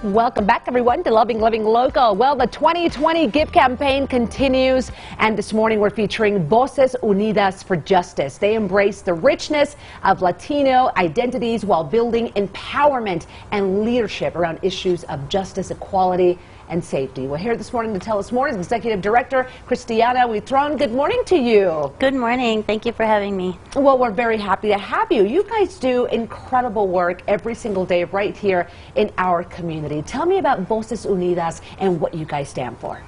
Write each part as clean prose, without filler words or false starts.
Welcome back, everyone, to Loving Living Local. Well, the 2020 Give campaign continues, and this morning we're featuring Voces Unidas for Justice. They embrace the richness of Latino identities while building empowerment and leadership around issues of justice, equality, and safety. We're here this morning to tell us more is Executive Director Cristiana Huitron. Good morning to you. Good morning. Thank you for having me. Well, we're very happy to have you. You guys do incredible work every single day right here in our community. Tell me about Voces Unidas and what you guys stand for.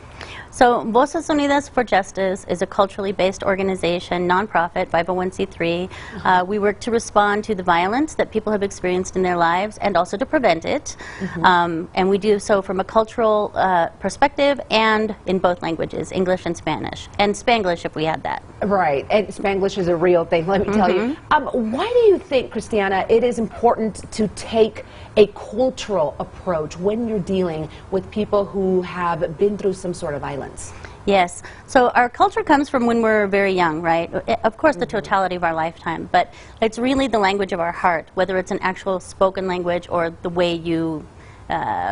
So Voces Unidas for Justice is a culturally based organization, nonprofit, 501c3. We work to respond to the violence that people have experienced in their lives and also to prevent it. And we do so from a cultural perspective and in both languages, English and Spanish. And Spanglish if we had that. Right, and Spanglish is a real thing, let me tell you. Why do you think, Cristiana, it is important to take a cultural approach when you're dealing with people who have been through some sort of violence? Yes. So our culture comes from when we're very young, right? Of course, the totality of our lifetime, but it's really the language of our heart, whether it's an actual spoken language or the way you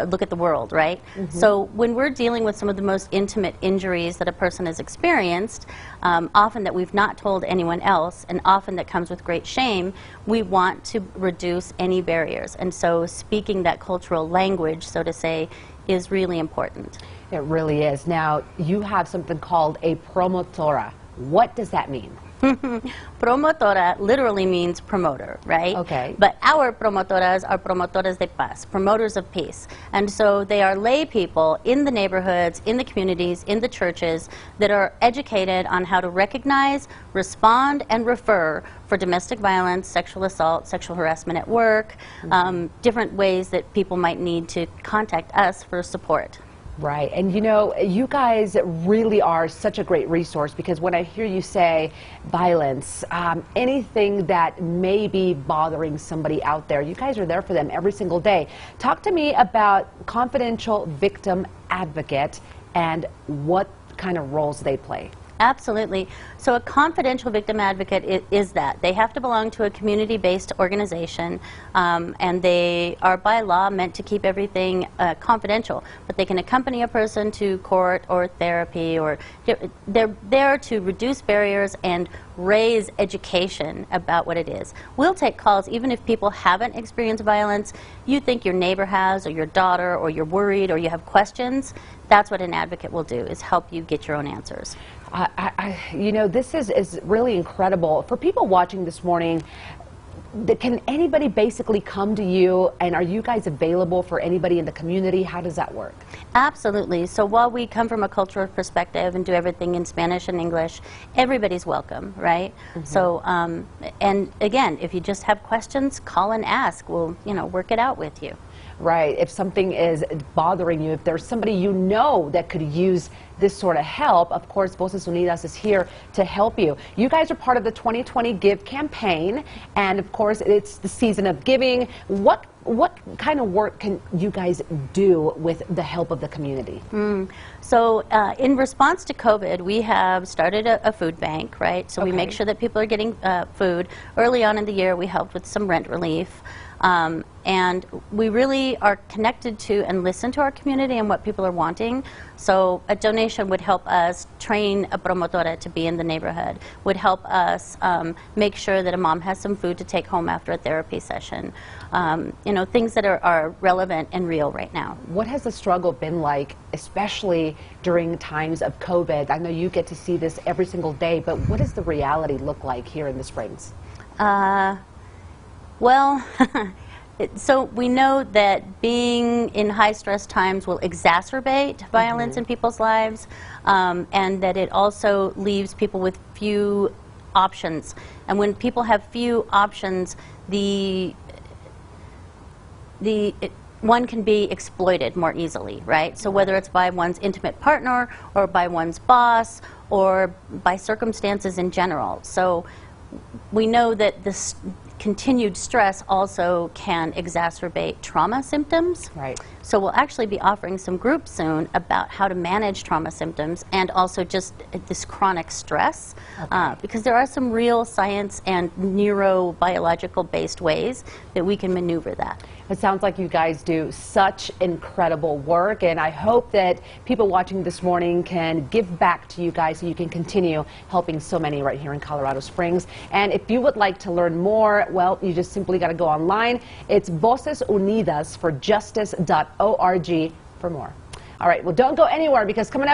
look at the world, right? So when we're dealing with some of the most intimate injuries that a person has experienced, often that we've not told anyone else, and often that comes with great shame, we want to reduce any barriers. And so speaking that cultural language, so to say, is really important. It really is. Now, you have something called a promotora. What does that mean? Promotora literally means promoter, right? Okay. But our promotoras are promotoras de paz, promoters of peace. And so they are lay people in the neighborhoods, in the communities, in the churches that are educated on how to recognize, respond, and refer for domestic violence, sexual assault, sexual harassment at work, different ways that people might need to contact us for support. Right, and you know, you guys really are such a great resource because when I hear you say violence, anything that may be bothering somebody out there, you guys are there for them every single day. Talk to me about confidential victim advocate and what kind of roles they play. Absolutely. So a confidential victim advocate is that. They have to belong to a community-based organization, and they are by law meant to keep everything confidential. But they can accompany a person to court or therapy, or they're there to reduce barriers and raise education about what it is. We'll take calls even if people haven't experienced violence. You think your neighbor has, or your daughter, or you're worried, or you have questions. That's what an advocate will do, is help you get your own answers. You know, this is really incredible. For people watching this morning, can anybody basically come to you, and are you guys available for anybody in the community? How does that work? Absolutely. So while we come from a cultural perspective and do everything in Spanish and English, everybody's welcome, right? So, and again, if you just have questions, call and ask. We'll, work it out with you. Right. If something is bothering you, if there's somebody you know that could use this sort of help, of course, Voces Unidas is here to help you. You guys are part of the 2020 Give campaign, and of course, it's the season of giving. What kind of work can you guys do with the help of the community? So in response to COVID, we have started a food bank, right? So we make sure that people are getting food. Early on in the year, we helped with some rent relief. And we really are connected to and listen to our community and what people are wanting. So a donation would help us train a promotora to be in the neighborhood, would help us make sure that a mom has some food to take home after a therapy session. Things that are relevant and real right now. What has the struggle been like, especially during times of COVID? I know you get to see this every single day, but what does the reality look like here in the Springs? Well, so we know that being in high-stress times will exacerbate violence in people's lives, and that it also leaves people with few options. And when people have few options, one can be exploited more easily, right? So whether it's by one's intimate partner or by one's boss or by circumstances in general. So we know that continued stress also can exacerbate trauma symptoms. Right. So we'll actually be offering some groups soon about how to manage trauma symptoms and also just this chronic stress, because there are some real science and neurobiological based ways that we can maneuver that. It sounds like you guys do such incredible work, and I hope that people watching this morning can give back to you guys so you can continue helping so many right here in Colorado Springs. And if you would like to learn more, well, you just simply got to go online. It's Voces Unidas for Justice.org for more. All right, well, don't go anywhere, because coming up